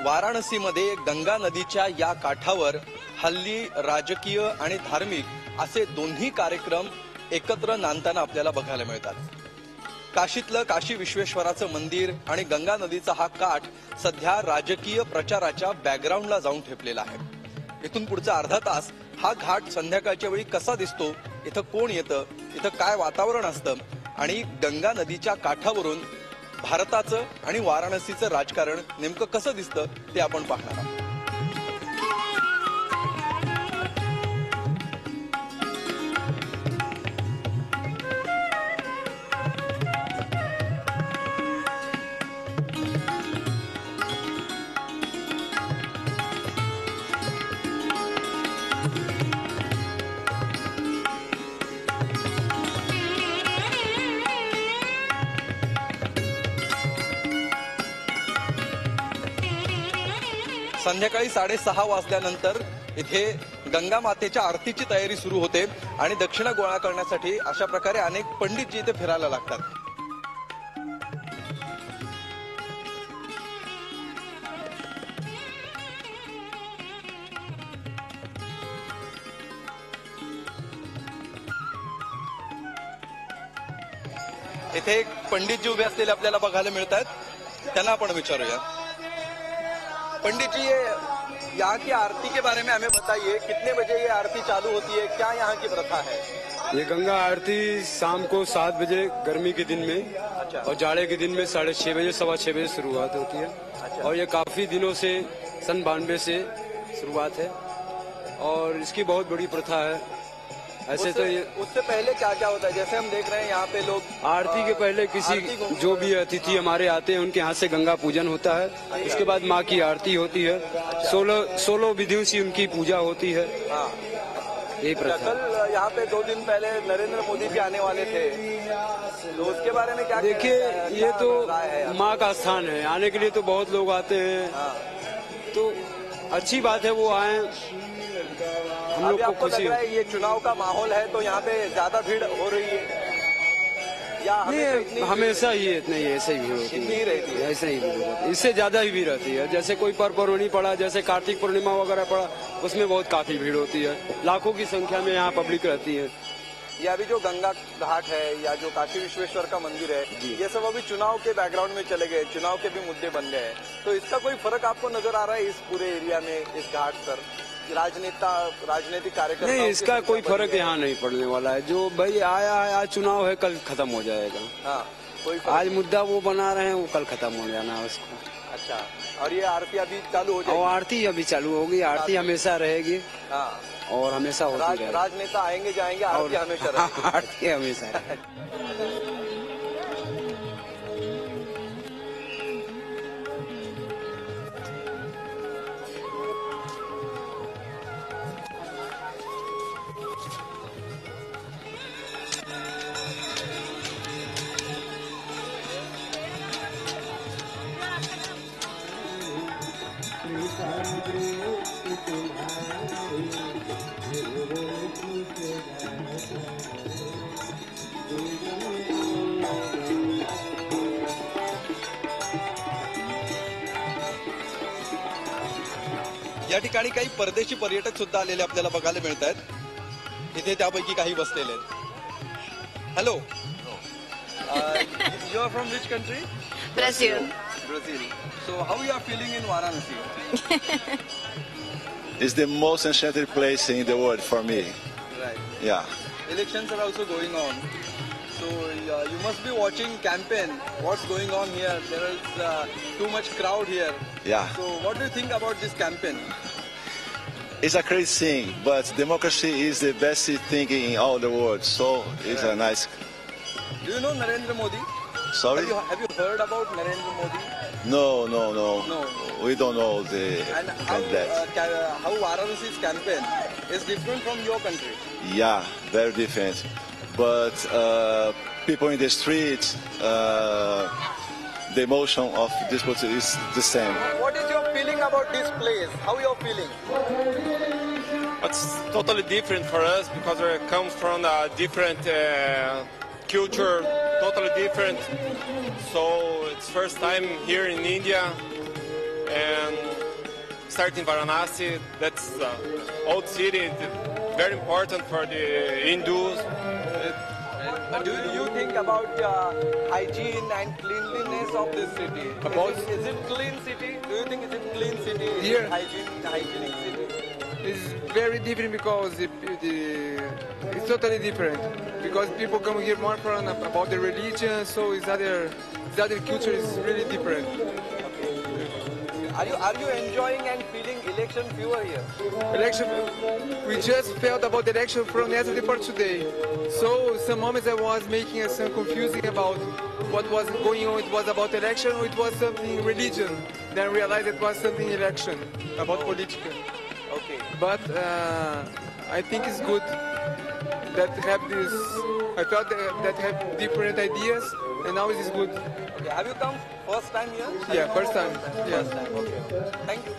वाराणसीमध्ये गंगा नदीच्या या काठावर हल्ली राजकीय आणि धार्मिक असे दोन्ही कार्यक्रम एकत्र नांदताना आपल्याला बघायला मिळतात. काशीतलं काशी विश्वेश्वराचं मंदिर आणि गंगा नदीचा हा काठ सध्या राजकीय प्रचाराच्या बॅकग्राऊंडला जाऊन ठेपलेला आहे. इथून पुढचा अर्धा तास हा घाट संध्याकाळच्या वेळी कसा दिसतो, इथं कोण येतं, इथं काय वातावरण असतं आणि गंगा नदीच्या काठावरून भारताचं आणि वाराणसीचं राजकारण नेमकं कसं दिसतं ते आपण पाहणार आहोत. संध्याकाळी 6:30 वाजल्यानंतर इथे गंगा मातेच्या आरतीची तयारी सुरू होते आणि दक्षिणा गोळा करण्यासाठी अशा प्रकारे अनेक पंडित जी इथे फिरायला लागतात. इथे एक पंडित जी उभे असलेले आपल्याला बघायला मिळतात, त्यांना आपण विचारूया. पंडित जी, ये यहाँ की आरती के बारे में हमें बताइए, कितने बजे ये आरती चालू होती है, क्या यहाँ की प्रथा है? ये गंगा आरती शाम को 7 बजे गर्मी के दिन में, अच्छा, और जाड़े के दिन में 6:30 बजे 6:15 बजे शुरुआत होती है. अच्छा. और ये काफी दिनों से सन 92 से शुरुआत है और इसकी बहुत बड़ी प्रथा है. ऐसे तो ये उससे पहले क्या क्या होता है? जैसे हम देख रहे हैं यहाँ पे लोग आरती के पहले किसी जो भी अतिथि हमारे आते हैं उनके यहाँ से गंगा पूजन होता है. इसके बाद माँ की आरती होती है. 16 विधियों से उनकी पूजा होती है. हाँ. यही प्रथा. कल यहाँ पे 2 दिन पहले नरेंद्र मोदी जी आने वाले थे, तो उसके बारे में क्या? देखिए, ये तो माँ का स्थान है, आने के लिए तो बहुत लोग आते हैं. तो अच्छी बात है वो आए. हम लोग को खुशी है. ये चुनाव का माहौल है तो यहाँ पे ज्यादा भीड़ हो रही है या हमेशा ही इतना ही ऐसे ही भीड़ होती ही रहती है? ऐसे ही भीड़ होती है, इससे ज्यादा ही भीड़ रहती है. जैसे कोई पर्वणी पड़ा, जैसे कार्तिक पूर्णिमा वगैरह पड़ा, उसमें बहुत काफी भीड़ होती है. लाखों की संख्या में यहाँ पब्लिक रहती है. ये अभी जो गंगा घाट है या जो काशी विश्वेश्वर का मंदिर है, ये सब अभी चुनाव के बैकग्राउंड में चले गए, चुनाव के भी मुद्दे बन गए हैं. तो इसका कोई फर्क आपको नजर आ रहा है इस पूरे एरिया में, इस घाट पर राजनीतिक कार्यक्रम? नहीं, इसका कोई फर्क यहाँ नहीं पड़ने वाला है. जो भाई आया है, आज चुनाव है, कल खत्म हो जाएगा. हाँ, कोई आज मुद्दा वो बना रहे हैं, वो कल खत्म हो जाना है उसको. अच्छा. और ये आरती अभी चालू हो जाएगी? और आरती अभी चालू होगी. आरती हमेशा रहेगी. हाँ, और हमेशा होती रहेगी. राजनेता आएंगे जाएंगे, आरती हमेशा रहेगी. आरती हमेशा. या ठिकाणी काही परदेशी पर्यटक सुद्धा आलेले आपल्याला बघायला मिळत आहेत. इथे त्यापैकी काही बसलेले आहेत. Hello, you are from which country? Brazil. Brazil. So how you are feeling in Varanasi? It's the most enchanted place in the world for me. Right. Yeah. Elections are also going on. So you must be watching campaign. What's going on here? There is too much crowd here. Yeah. So what do you think about this campaign? It's a crazy thing, but democracy is the best thing in all the world. So it's a nice. Do you know Narendra Modi? Sorry? Have you heard about Narendra Modi? No. No. We don't know the And candidate. how Varanasi's campaign is different from your country? Yeah, very different. But people in the streets, the emotion of this person is the same. What is your feeling about this place? How you are feeling? It's totally different for us because we come from a different culture, totally different. So it's first time here in India, and start in Varanasi. That's old city, very important for the Hindus. Do you think about hygiene and cleanliness of this city? Is it clean city? Do you think it's a clean city? Is Here. it hygienic city? It's very different because it's totally different. Because people come here more from about the religion, so the other culture is really different. Are you enjoying and feeling election fever here? Election, we just felt about the election from yesterday for today. So some moments I was making some confusing about what was going on. It was about election or it was something religion. Then I realized it was something election, about political. Okay. But I think it's good that have this. I thought that have different ideas, and now it is good. Okay. Have you come first time here? Yeah, first time. Yeah. First time. Okay. Thank you.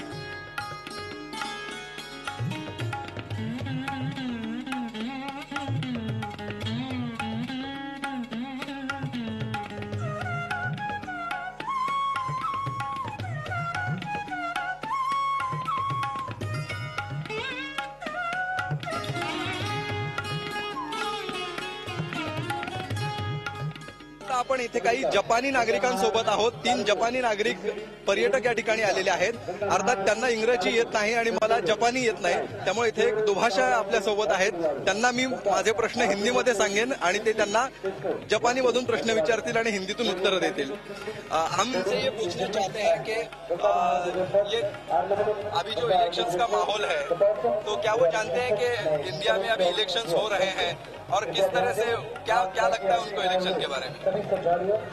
आता आपण इथे काही जपानी नागरिकांसोबत आहोत. 3 जपानी नागरिक पर्यटक या ठिकाणी आलेले आहेत. अर्थात त्यांना इंग्रजी येत नाही आणि मला जपानी येत नाही, त्यामुळे इथे एक दुभाषा आपल्या सोबत आहेत. त्यांना मी माझे प्रश्न हिंदीमध्ये सांगेन आणि ते त्यांना जपानी मधून प्रश्न विचारतील आणि हिंदीतून उत्तर देतील. हम से ये पूछना चाहते हैं कि ये अभी जो इलेक्शंस का माहौल है, तो क्या वो जानते हैं कि इंडिया में अभी इलेक्शंस हो रहे हैं और किस तरह से क्या लगता है उनको इलेक्शन के बारे में?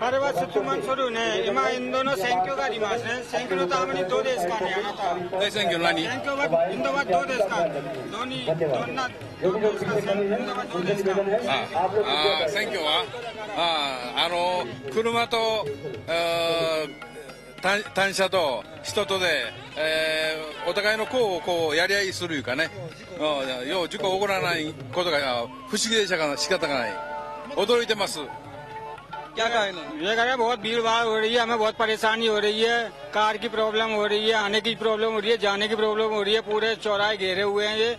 हर वर्ष सुमन शुरू ने इमा इन दोनों सैंक्यो का रिमास है. सैंक्यो तो हमने 2 देश का नहीं आना था. सैंक्यो नानी सैंक्यो बाद इन 2 देश का दोनी दोना 2 देश का इन 2 देश का. 選挙は車と単車と人とで、お互いの功をこうやり合いするいうかね、よう事故起こらないことが不思議で仕方がない。驚いてます。 क्या कहा है ये कह रहे हैं बहुत भीड़ भाड़ हो रही है, हमें बहुत परेशानी हो रही है. कार की प्रॉब्लम हो रही है, आने की प्रॉब्लम हो रही है, जाने की प्रॉब्लम हो रही है. पूरे चौराहे घेरे हुए हैं. ये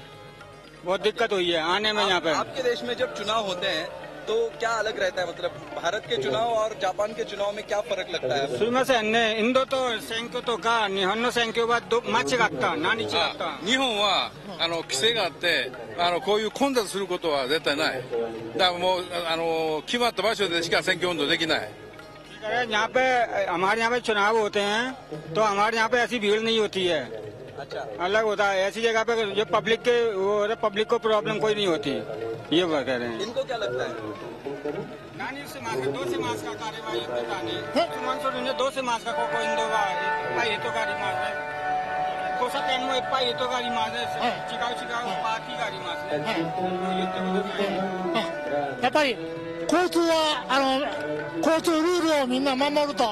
बहुत दिक्कत हुई है आने में यहाँ पे. आपके देश में जब चुनाव होते हैं तो क्या अलग रहता है? मतलब भारत के चुनाव और जापान के चुनाव में क्या फर्क लगता है? すみませんね、インドと選挙とか日本の選挙は間違った。何違った？日本は規制があってこういう混雑することは絶対ない。だからもう決まった場所でしか選挙運動できない。 यहाँ पे हमारे यहाँ पे चुनाव होते हैं तो हमारे यहाँ पे ऐसी भीड़ नहीं होती है. अच्छा. अलग होता है. ऐसी जगह पे जो पब्लिक को प्रॉब्लम कोई नहीं होती. ये बात कह रहे हैं. इनको क्या लगता है? 2 से मास का कार्यवाही ने 2 से मास का को इंदो का पाई तो का रिमास है. कोसा कैन में पाई तो का रिमास है. चिकागो पार्टी का रिमास है. やっぱり交通は交通ルールをみんな守ると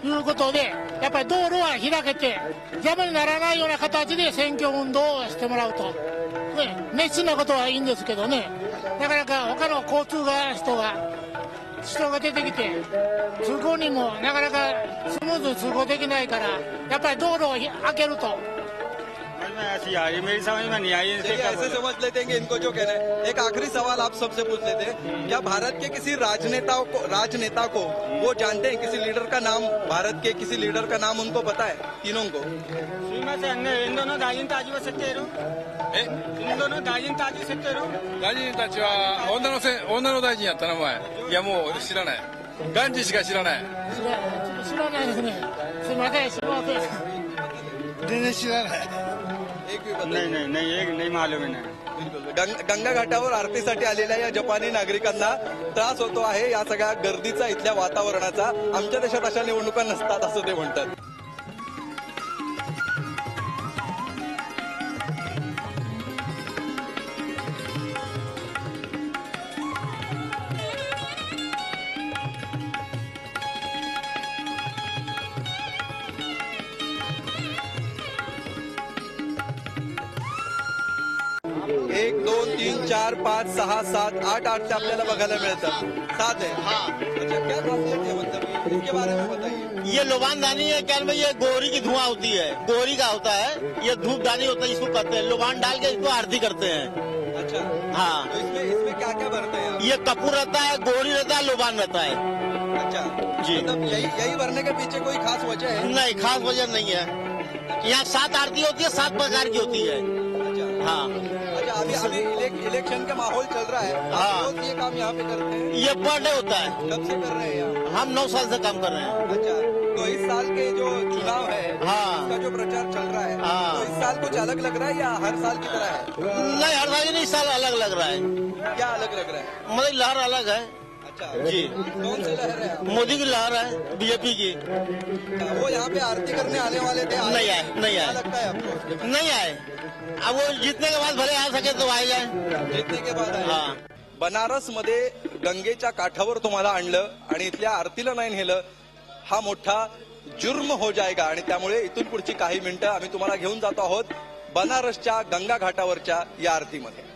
いうことで、やっぱり道路は開けて邪魔にならないような形で選挙運動をしてもらうと、ね、熱心なことはいいんですけどね、なかなか他の交通人が出てきて通行にもなかなかスムーズに通行できないから、やっぱり道路を開けると。 ऐसी आ रही मेरी समझ में नहीं आई. चलिए ऐसे समझ लेते हैं कि इनको जो कहना है. एक आखिरी सवाल आप सबसे पूछ लेते हैं. क्या भारत के किसी राजनेता को वो जानते हैं? किसी लीडर का नाम, भारत के किसी लीडर का नाम उनको पता है? तीनों को? すみませんね、インドの大臣たちは知っている？インドの大臣たち知ってる？大臣たちは女の大臣やった名前。いやもう知らない。ガンジーしか知らない。知らないですね。すみません、すみません。全然知らない。 एक भी पता नहीं मालूम है. गंगा घाटावर आरतीसाठी आलेल्या या जपानी नागरिकांना त्रास होतो आहे या सगळ्या गर्दीचा, इथल्या वातावरणाचा. आमच्या देशात अशा निवडणुका नसतात असं ते म्हणतात. एक 2 3 4 5 6 7 8 8 आपल्याला बघायला मिळतात. 7 आहे. अच्छा, क्या खासियत है? मतलब इसके बारे में बताइए। ये लोबान दानी है क्या में, ये गोहरी की धुआं होती है, गोहरी का होता है, ये धूप दानी होता है, इसको कहते हैं। लोबान डाल के इसको आरती करते हैं। अच्छा, हाँ। तो इसमें क्या क्या भरते हैं? ये कपूर रहता है, गोहरी रहता है, लोबान रहता है। अच्छा जी, मतलब यही भरने के पीछे कोई खास वजह है? नहीं, खास वजह नहीं है। यहाँ 7 आरती होती है, 7 प्रकार की होती है। अच्छा हाँ। अच्छा, अभी इलेक्शन का माहौल चल रहा है, हाँ। आप रोज ये काम यहाँ पे करते हैं? ये पर डे होता है। कब से कर रहे हैं यहाँ? हम 9 साल से काम कर रहे हैं। अच्छा, तो इस साल के जो चुनाव है, हाँ। इसका जो प्रचार चल रहा है, हाँ। तो इस साल कुछ अलग लग रहा है या हर साल की तरह है? नहीं, हर साल नहीं, इस साल अलग लग रहा है। क्या अलग लग रहा है? मतलब लहर अलग है। अच्छा जी, कौन सी लहर है? मोदी की लहर है, बीजेपी की। वो यहाँ पे आरती करने आने वाले थे, नहीं आए, नहीं क्या आए, लगता है आपको? नहीं आए। अब वो जीतने के बाद भले आ सके तो आ जाए। जीतने के बाद आए। हाँ। बनारस मध्ये गंगेच्या काठावर तुम्हाला आणलं आणि इथल्या आरतीला नाही नेलं, हा मोठा जुर्म हो जाएगा आणि त्यामुळे इथून पुढची काही मिनिटं आम्ही तुम्हाला घेऊन जातो आहोत बनारसच्या गंगा घाटावरच्या या आरतीमध्ये।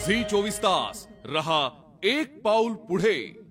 झी 24 तास रहा एक पाऊल पुढे.